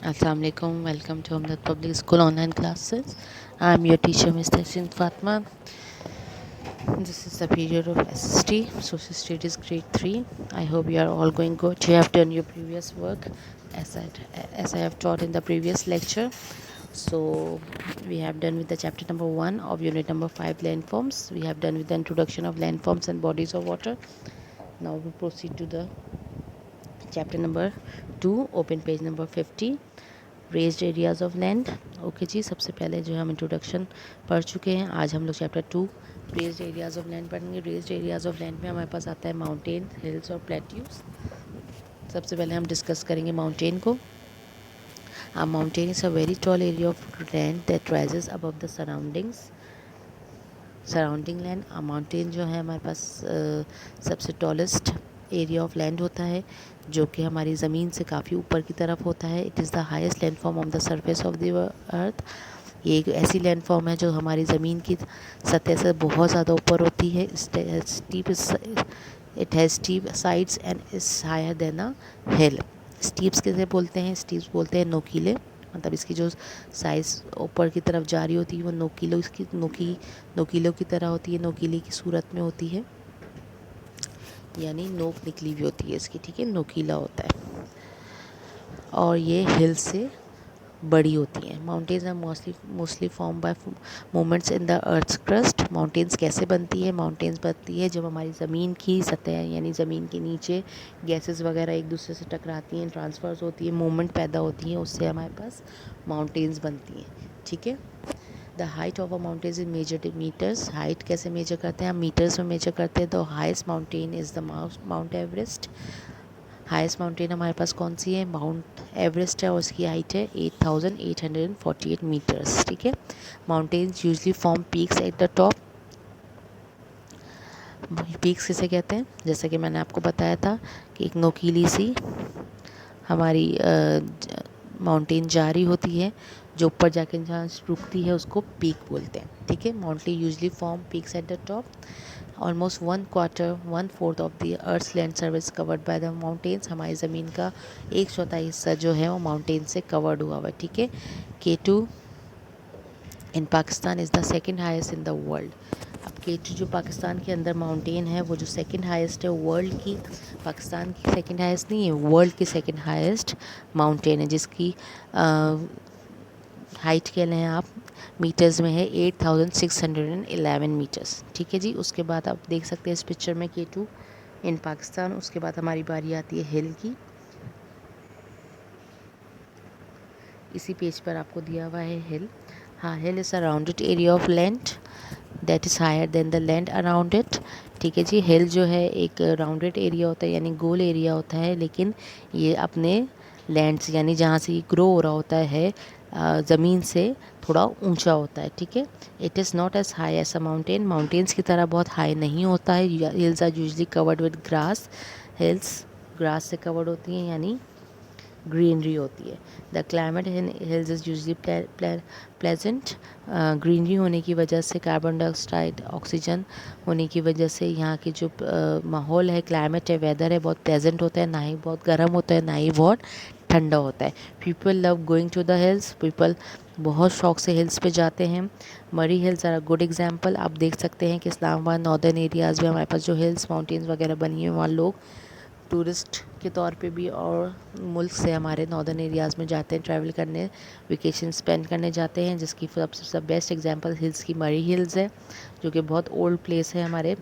Assalamu alaikum. Welcome to Hamdard Public School online classes. I'm your teacher, Mr. Sin Fatma. This is the period of SST, Social Studies Grade 3. I hope you are all going good. You have done your previous work as I have taught in the previous lecture. So we have done with the chapter number 1 of unit number 5, landforms. We have done with the introduction of landforms and bodies of water. Now we proceed to the chapter number 2, open page number 50, raised areas of land. Okay जी, सबसे पहले जो हम introduction पढ़ चुके हैं, आज हम लोग chapter 2 raised areas of land पढ़ेंगे। रेज्ड एरियाज़ ऑफ लैंड में हमारे पास आता है माउंटेन, हिल्स और प्लेट्यूज। सबसे पहले हम डिस्कस करेंगे माउंटेन को। अ mountain is a very tall area of land that rises above the surrounding land. Mountain जो है हमारे पास सबसे टॉलेस्ट एरिया ऑफ लैंड होता है जो कि हमारी ज़मीन से काफ़ी ऊपर की तरफ होता है। It is the highest land form on the surface of the earth. ये एक ऐसी लैंड फॉर्म है जो हमारी ज़मीन की सतह से बहुत ज़्यादा ऊपर होती है। It has steep sides and is higher than a hill. Steeps कैसे बोलते हैं? स्टीप्स बोलते हैं नोकीले, मतलब इसकी जो साइज़ ऊपर की तरफ जा रही होती है वो नोकीलों की तरह होती है, नोकीली की सूरत में होती है, यानी नोक निकली हुई होती है इसकी, ठीक है, नोकीला होता है। और ये हिल से बड़ी होती हैं। Mountains are mostly form by movements in the earth's crust. Mountains कैसे बनती है? माउंटेन्स बनती है जब हमारी ज़मीन की सतह यानी ज़मीन के नीचे गैसेस वगैरह एक दूसरे से टकराती हैं, ट्रांसफर्स होती है, मूवमेंट पैदा होती है, उससे हमारे पास माउंटेन्स बनती हैं, ठीक है। The height of a mountains is measured in metres. Height कैसे मेजर करते हैं? हम मीटर्स में मेजर करते हैं। The highest mountain is the Mount Everest. Highest mountain हमारे पास कौन सी है? माउंट एवरेस्ट है और उसकी हाइट है 8,848 मीटर्स, ठीक है। Mountains usually form peaks at the top. Peaks किसे कहते हैं? जैसे कि मैंने आपको बताया था कि एक नोकीली सी हमारी माउंटेन जा रही होती है, जो ऊपर जाके जहाँ रुकती है उसको पीक बोलते हैं, ठीक है। Mountain usually form peaks at the top. Almost 1/4 of the earth's land surface covered by the mountains. हमारी ज़मीन का 1/4 हिस्सा जो है वो माउंटेन से कवर्ड हुआ हुआ है, ठीक है। K2 in Pakistan is the second highest in the world. अब K2 जो पाकिस्तान के अंदर माउंटेन है वो जो सेकेंड हाईएस्ट है वर्ल्ड की, पाकिस्तान की सेकेंड हाईएस्ट नहीं है, वर्ल्ड की सेकेंड हाईएस्ट माउंटेन है, जिसकी हाइट कह लें आप मीटर्स में है 8,611 मीटर्स, ठीक है जी। उसके बाद आप देख सकते हैं इस पिक्चर में K2 इन पाकिस्तान। उसके बाद हमारी बारी आती है हिल की। इसी पेज पर आपको दिया हुआ है हिल। हाँ, hill is a rounded area of land that is higher than the land around it, ठीक है जी। हिल जो है एक राउंडेड एरिया होता है यानी गोल एरिया होता है, लेकिन ये अपने लैंड से यानी जहाँ से ये ग्रो हो रहा होता है ज़मीन से थोड़ा ऊंचा होता है, ठीक है। It is not as high as a mountain. Mountains की तरह बहुत हाई नहीं होता है। Hills are usually covered with grass. Hills grass से कवर्ड होती हैं यानी ग्रीनरी होती है। The climate in hills is usually pleasant. Greenery होने की वजह से, कार्बन डाइऑक्साइड ऑक्सीजन होने की वजह से यहाँ की जो माहौल है, क्लाइमेट है, वेदर है, बहुत प्लेजेंट होता है, ना ही बहुत गर्म होता है ना ही बहुत ठंडा होता है। People love going to the hills. People बहुत शौक से हिल्स पे जाते हैं। Murree hills are a good example. आप देख सकते हैं कि इस्लामाबाद नॉर्दर्न एरियाज़ में हमारे पास जो हिल्स माउंटेन्स वगैरह बनी हुई हैं वहाँ लोग टूरिस्ट के तौर पे भी और मुल्क से हमारे नॉर्दर्न एरियाज़ में जाते हैं ट्रैवल करने, वेकेशन स्पेंड करने जाते हैं, जिसकी सबसे बेस्ट एग्जांपल हिल्स की मरी हिल्स है, जो कि बहुत ओल्ड प्लेस है हमारे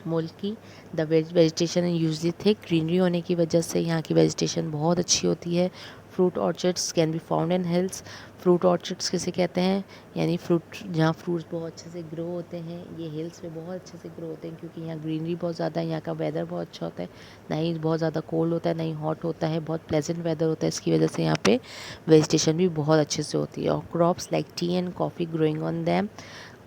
मुल्क की। The vegetation usually thick. Greenery होने की वजह से यहाँ की वेजिटेशन बहुत अच्छी होती है। Fruit orchards can be found in hills. Fruit orchards किसे कहते हैं? यानी फ्रूट जहाँ फ्रूट्स बहुत अच्छे से ग्रो होते हैं, ये हिल्स पे बहुत अच्छे से ग्रो होते हैं, क्योंकि यहाँ ग्रीनरी बहुत ज़्यादा है, यहाँ का वेदर बहुत अच्छा होता है, ना ही बहुत ज़्यादा कोल्ड होता है ना ही हॉट होता है, बहुत प्लेजेंट वेदर होता है। इसकी वजह से यहाँ पे वेजिटेशन भी बहुत अच्छे से होती है। और crops like tea and coffee growing on them.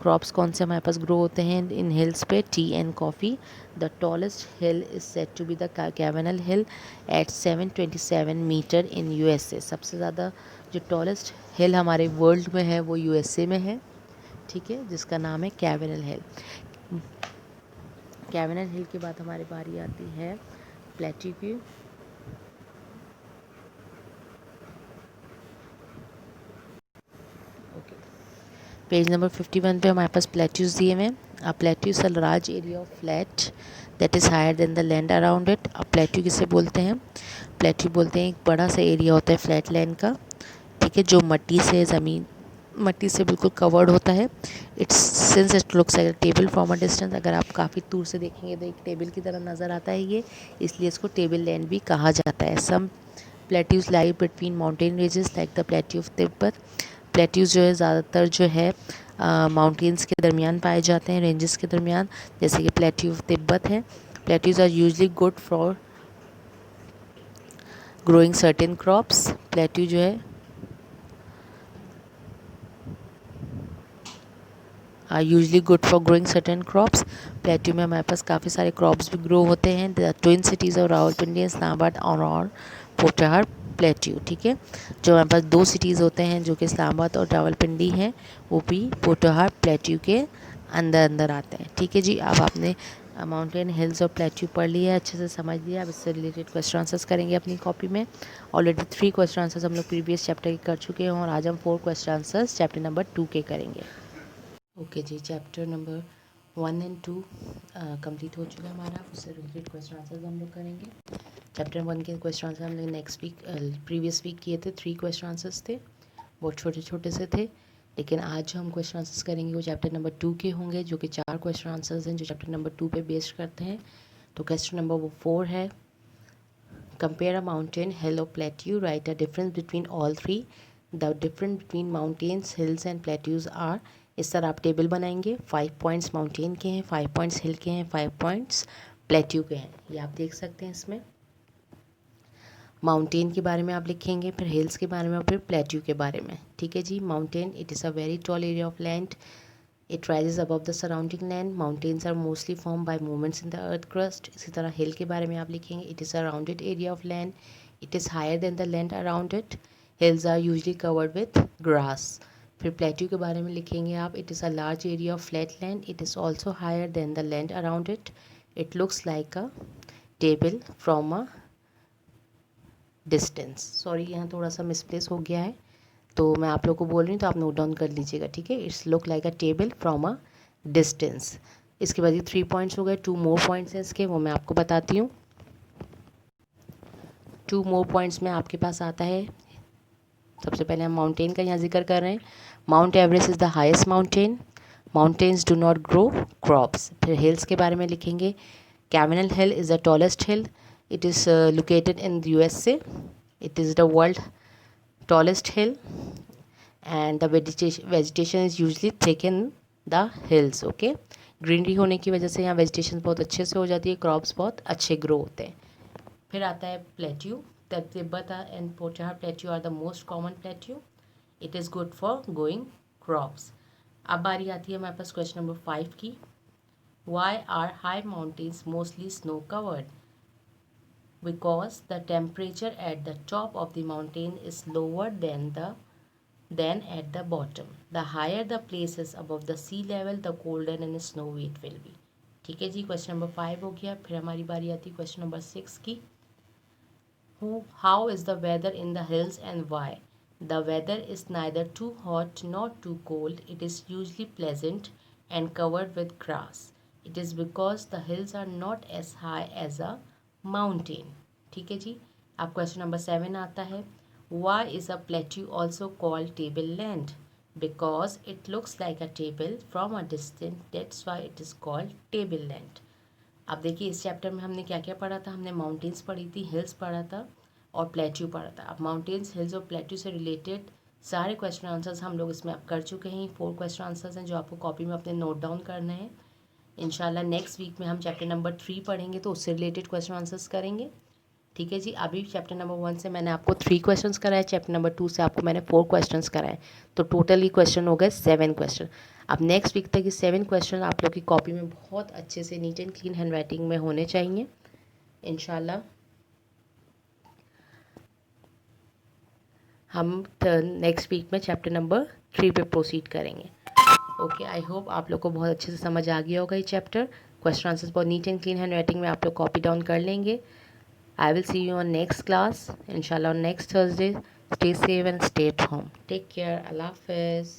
Crops कौन से हमारे पास ग्रो होते हैं इन हिल्स पे? Tea and coffee. The tallest hill is said to be the Cavanal hill at 727 metre in USA. सबसे ज़्यादा जो टॉलेस्ट हिल हमारे वर्ल्ड में है वो यूएसए में है, ठीक है, जिसका नाम है कैवेनल हिल। कैवेनल हिल के बाद हमारी बारी आती है प्लेट्यू की। पेज नंबर 51 पे हमारे पास प्लेट्यूज दिए हुए हैं. A plateaus a large area of flat that is higher than the land around it. अब प्लेट्यू किसे बोलते हैं? प्लेट्यू बोलते हैं एक बड़ा सा एरिया होता है फ्लैट लैंड का, ठीक है, जो मट्टी से बिल्कुल कवर्ड होता है. It's since it looks like a table from a distance. अगर आप काफ़ी दूर से देखेंगे तो एक टेबल की तरह नज़र आता है ये, इसलिए इसको टेबल लैंड भी कहा जाता है. Some plateaus lie between mountain ranges like the plateau of Tibet. Plateaus जो है ज़्यादातर जो है माउंटेन्स के दरमियान पाए जाते हैं, रेंजेस के दरमियान, जैसे कि प्लेट्यू ऑफ तिब्बत है. Plateaus are usually good for growing certain crops. Plateau जो है are usually good for growing certain crops. Plateau में हमारे पास काफ़ी सारे क्रॉप्स भी ग्रो होते हैं. The twin cities of Rawalpindi, Islamabad और पोटाहार प्लेट्यू, ठीक है. जो हमारे पास दो सिटीज़ होते हैं जो कि इस्लामाबाद और रावलपिंडी हैं, वो भी पोटाहार प्लेट्यू के अंदर अंदर आते हैं, ठीक है जी. अब आपने माउंटेन हिल्स और प्लेट्यू पढ़ लिया है, अच्छे से समझ लिया. अब इससे रिलेटेड क्वेश्चन आंसर्स करेंगे अपनी कॉपी में. ऑलरेडी 3 क्वेश्चन आंसर्स हम लोग प्रीवियस चैप्टर के कर चुके हैं और आज हम 4 क्वेश्चन आंसर्स चैप्टर नंबर 2 के करेंगे. ओके जी, चैप्टर नंबर 1 एंड 2 कंप्लीट हो चुका है हमारा. उससे रिलेटेड क्वेश्चन आंसर्स हम लोग करेंगे. चैप्टर 1 के क्वेश्चन आंसर हमने नेक्स्ट वीक प्रीवियस वीक किए थे. 3 क्वेश्चन आंसर्स थे, बहुत छोटे छोटे से थे. लेकिन आज जो हम क्वेश्चन आंसर्स करेंगे वो चैप्टर नंबर 2 के होंगे, जो कि 4 क्वेश्चन आंसर्स हैं जो चैप्टर नंबर 2 पे बेस्ड करते हैं. तो क्वेश्चन नंबर 4 है, कंपेयर अ माउंटेन, हिल और plateau, write a difference between all three. The difference between mountains, hills and plateaus are. इस तरह आप टेबल बनाएंगे. 5 पॉइंट्स माउंटेन के हैं, 5 पॉइंट्स हिल के हैं, 5 पॉइंट्स प्लेट्यू के हैं. ये आप देख सकते हैं. इसमें माउंटेन के बारे में आप लिखेंगे, फिर हिल्स के बारे में और फिर प्लेट्यू के बारे में, ठीक है जी. Mountain, it is a very tall area of land. It rises above the surrounding land. Mountains are mostly form by movements in the earth crust. इसी तरह हिल के बारे में आप लिखेंगे, it is a rounded area of land. It is higher than the land around it. Hills are usually covered with grass. फिर plateau के बारे में लिखेंगे आप, it is a large area of flat land. It is also higher than the land around it. It looks like a table from a distance. Sorry, यहाँ थोड़ा सा misplace हो गया है, तो मैं आप लोग को बोल रही हूँ तो आप नोट डाउन कर लीजिएगा, ठीक है. It's look like a table from a distance. इसके बाद ये 3 पॉइंट्स हो गए. 2 मोर पॉइंट्स हैं इसके, वो मैं आपको बताती हूँ. 2 मोर पॉइंट्स में आपके पास आता है. सबसे पहले हम माउंटेन का यहाँ जिक्र कर रहे हैं. Mount Everest is the highest mountain. Mountains do not grow crops. फिर हिल्स के बारे में लिखेंगे, Cavanal hill is the tallest hill. It is located in USA. It is the world tallest hill and the vegetation is usually thick in the hills. Okay, greenery होने की वजह से यहाँ वेजिटेशन बहुत अच्छे से हो जाती है, क्रॉप्स बहुत अच्छे ग्रो होते हैं. फिर आता है plateau. Tibet and Potohar plateau are the most common plateau. It is good for growing crops. अब बारी आती है हमारे पास क्वेश्चन नंबर 5 की. Why are high mountains mostly snow covered? Because the temperature at the top of the mountain is lower than at the bottom. The higher the place is above the sea level, the colder and snowy it will be. ठीक है जी, question number 5 हो गया. फिर हमारी बारी आती है question number 6 की. How is the weather in the hills and why? The weather is neither too hot nor too cold. It is usually pleasant and covered with grass. It is because the hills are not as high as a mountain. ठीक है जी. अब question number 7 आता है. Why is a plateau also called table land? Because it looks like a table from a distance, that's why it is called table land. अब देखिए, इस chapter में हमने क्या क्या पढ़ा था. हमने माउंटेन्स पढ़ी थी, हिल्स पढ़ा था और प्लेट्यू पढ़ा था. अब माउंटेन्स, हिल्स और प्लेट्यू से रिलेटेड सारे क्वेश्चन आंसर्स हम लोग इसमें अब कर चुके हैं. 4 क्वेश्चन आंसर्स हैं जो आपको कॉपी में अपने नोट डाउन करने हैं. इंशाल्लाह नेक्स्ट वीक में हम चैप्टर नंबर 3 पढ़ेंगे तो उससे रिलेटेड क्वेश्चन आंसर्स करेंगे. ठीक है जी. अभी चैप्टर नंबर 1 से मैंने आपको 3 क्वेश्चंस कराए, चैप्टर नंबर 2 से आपको मैंने 4 क्वेश्चंस कराए, तो टोटली क्वेश्चन हो गए 7 क्वेश्चन. अब नेक्स्ट वीक तक ये 7 क्वेश्चन आप लोग की कॉपी में बहुत अच्छे से neat and clean hand writing में होने चाहिए इंशाल्लाह. हम नेक्स्ट वीक में चैप्टर नंबर 3 पे प्रोसीड करेंगे. ओके, आई होप आप लोग को बहुत अच्छे से समझ आ गया होगा ये चैप्टर. क्वेश्चन आंसर्स बहुत neat and clean hand writing में आप लोग कॉपी डाउन कर लेंगे. I will see you on next class, inshallah on next Thursday. Stay safe and stay at home. Take care. Allah Hafiz.